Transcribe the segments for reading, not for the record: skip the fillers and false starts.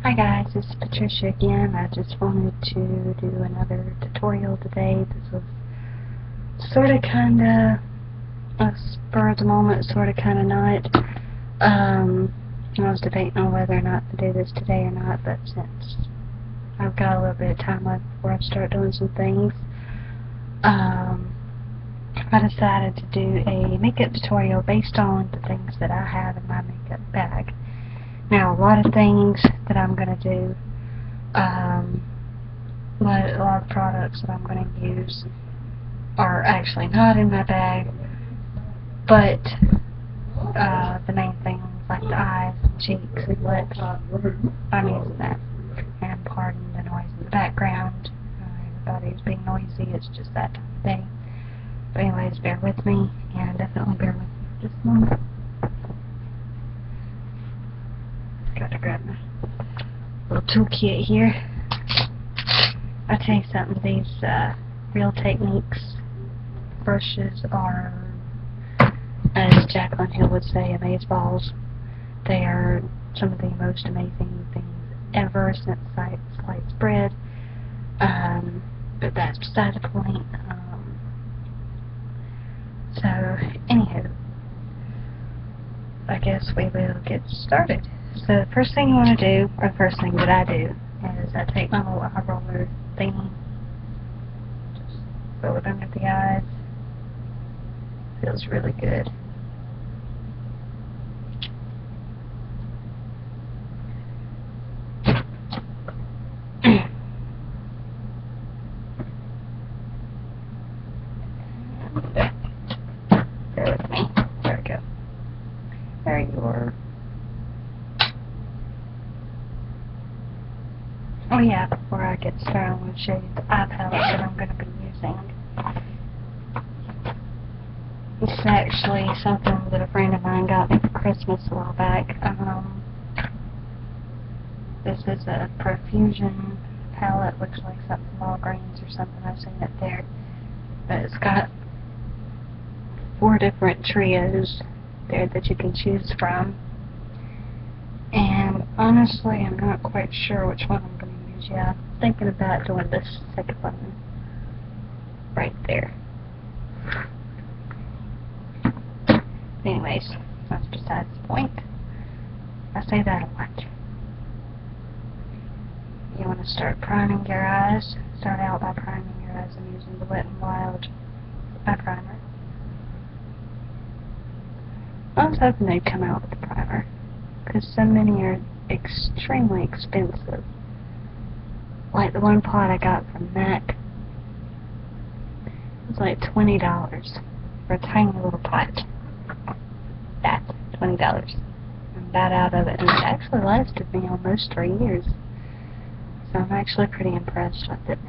Hi guys, it's Patricia again. I just wanted to do another tutorial today. This was sorta kinda a spur of the moment, sorta kinda not. I was debating on whether or not to do this today or not, but since I've got a little bit of time left before I start doing some things, I decided to do a makeup tutorial based on the things that I have in my makeup bag. Now, a lot of things that I'm going to do, a lot of products that I'm going to use are actually not in my bag, but the main things like the eyes, and cheeks, and lips, I'm using that. And pardon the noise in the background. Everybody's being noisy, it's just that time of day. But anyways, bear with me, and definitely bear with me for just a moment. Gotta grab my little toolkit here. I'll tell you something, these Real Techniques brushes are, as Jacqueline Hill would say, amazeballs. They are some of the most amazing things ever since sliced bread. But that's beside the point. So, anywho, I guess we will get started. So the first thing you want to do, or the first thing that I do, is I take my little eye roller thingy, just throw it under the eyes. Feels really good. Bear with me. There we go. There you are. Oh yeah, before I get started, I'm going to show you the eye palette that I'm going to be using. This is actually something that a friend of mine got me for Christmas a while back. This is a Profusion palette, looks like something from Walgreens or something, I've seen it there. But it's got 4 different trios there that you can choose from. And honestly, I'm not quite sure which one I'm going to use yet. I'm thinking about doing this second one right there. Anyways, that's besides the point. I say that a lot. You want to start priming your eyes. Start out by priming your eyes. I'm using the Wet n Wild eye primer. I was hoping they'd come out with the primer, because so many are extremely expensive. Like the one pot I got from MAC, it was like $20 for a tiny little pot. That's $20. I'm about out of it, and it actually lasted me almost 3 years. So I'm actually pretty impressed with it.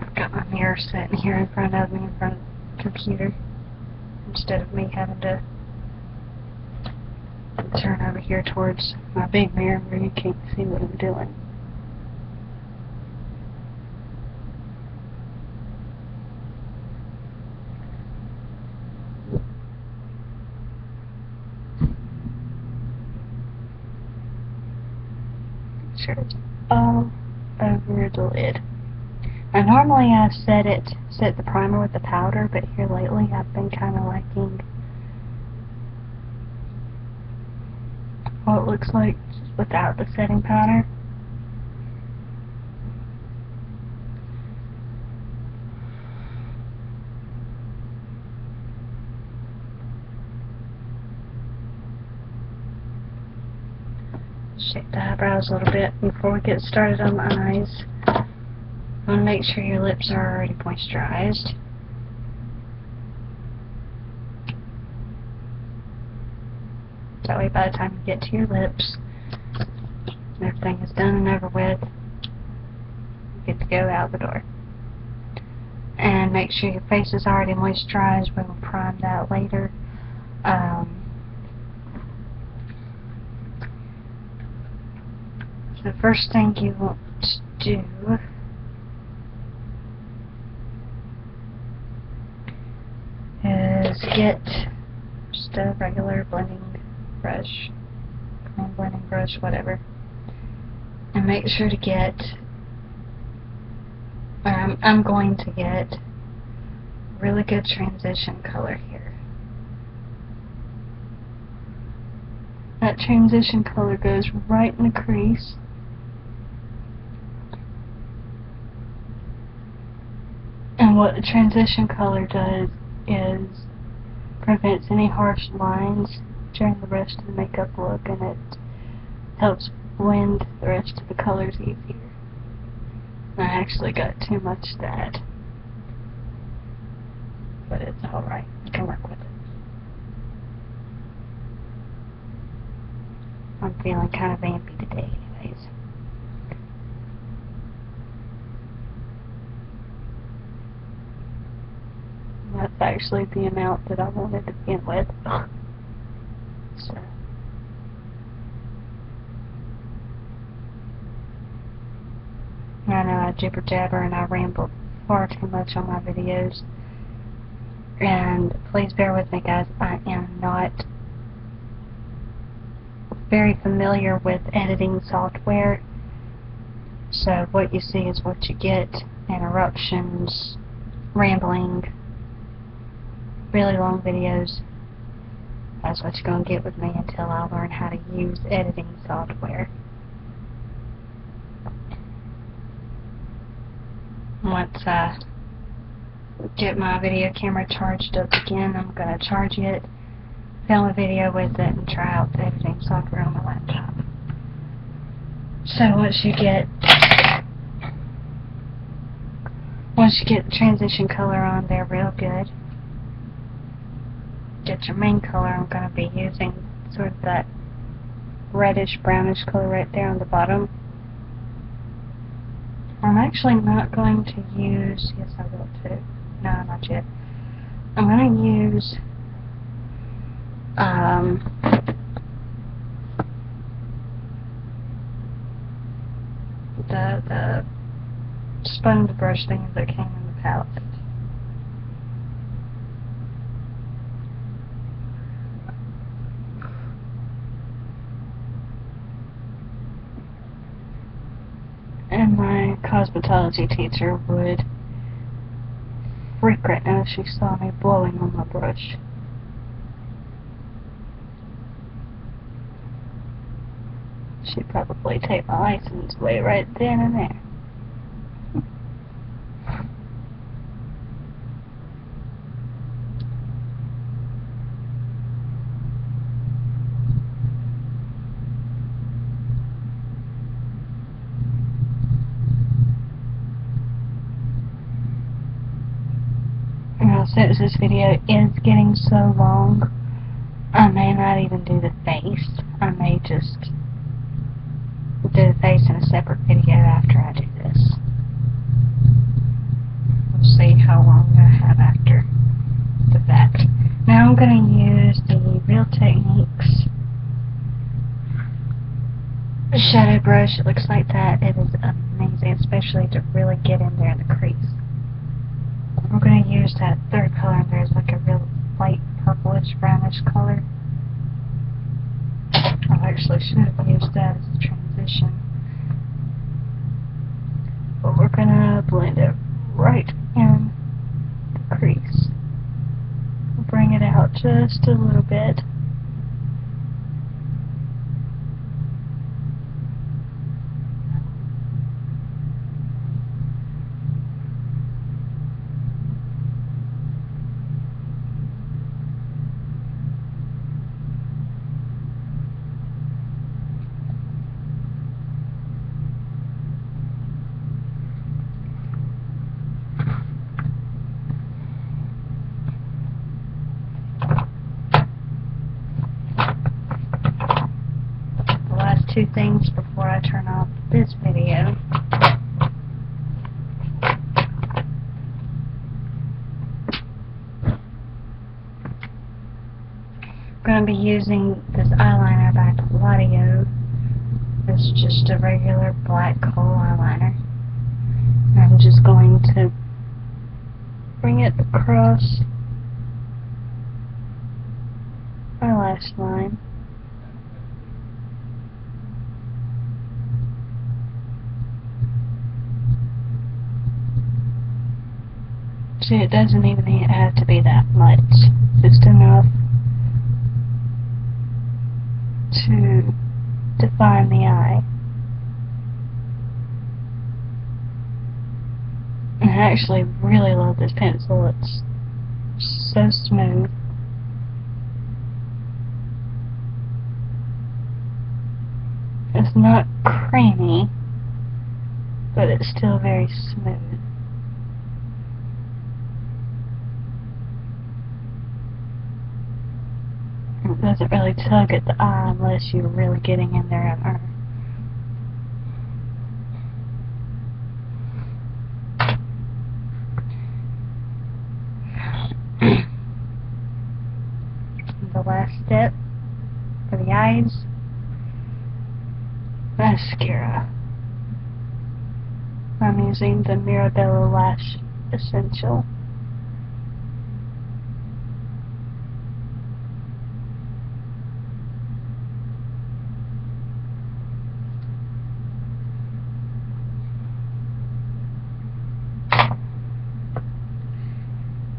I've got my mirror sitting here in front of me, in front of the computer, instead of me having to turn over here towards my big mirror where you can't see what I'm doing. Sure it's all over the lid. Now normally I set the primer with the powder, but here lately I've been kind of liking what it looks like without the setting powder. Shape the eyebrows a little bit before we get started on the eyes. You want to make sure your lips are already moisturized. That way by the time you get to your lips, everything is done and over with, you get to go out the door. And make sure your face is already moisturized. We will prime that later. So the first thing you want to do is get just a regular blending brush, blending brush, whatever, and make sure to get, I'm going to get really good transition color here. That transition color goes right in the crease. And what the transition color does is prevents any harsh lines during the rest of the makeup look, and it helps blend the rest of the colors easier. I actually got too much of that, but it's alright. I can work with it. I'm feeling kind of vampy today anyways. That's actually the amount that I wanted to begin with. So. I know I jibber jabber and I ramble far too much on my videos. And please bear with me, guys. I am not very familiar with editing software. So what you see is what you get. Interruptions, rambling, really long videos. That's what you're going to get with me until I learn how to use editing software. Once I get my video camera charged up again, I'm going to charge it, film a video with it, and try out the editing software on my laptop. So once you get the transition color on there real good, get your main color. I'm going to be using sort of that reddish brownish color right there on the bottom. I'm actually not going to use, yes I will too, no not yet. I'm going to use the sponge brush thing that came in the palette. And my cosmetology teacher would freak right now if she saw me blowing on my brush. She'd probably take my license away right then and there. Since this video is getting so long, I may not even do the face. I may just do the face in a separate video after I do this. We'll see how long I have after the fact. Now I'm going to use the Real Techniques shadow brush. It looks like that. It is amazing, especially to really get in there in the crease. We're going to use that third color in there. It's like a real light purplish brownish color. I actually should have used that as a transition. But we're going to blend it right in the crease. We'll bring it out just a little bit. Two things before I turn off this video. I'm going to be using this eyeliner by Palladio. It's just a regular black kohl eyeliner. I'm just going to bring it across lash line. See, it doesn't even have to be that much. Just enough to define the eye. And I actually really love this pencil. It's so smooth. It's not creamy, but it's still very smooth. It doesn't really tug at the eye unless you're really getting in there and the last step for the eyes, mascara. I'm using the Mirabella Lash Essential.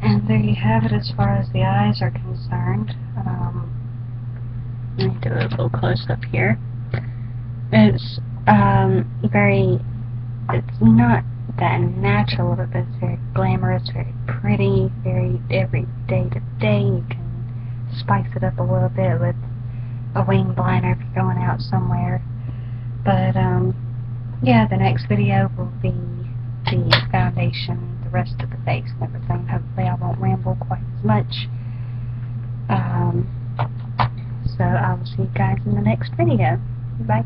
And there you have it as far as the eyes are concerned. Let me do a little close up here. It's it's not that natural, but it's very glamorous, very pretty, very every day to day. You can spice it up a little bit with a winged liner if you're going out somewhere. But yeah, the next video will be the foundation, the rest of the face and everything. Hopefully I won't ramble quite as much. So I will see you guys in the next video. Bye.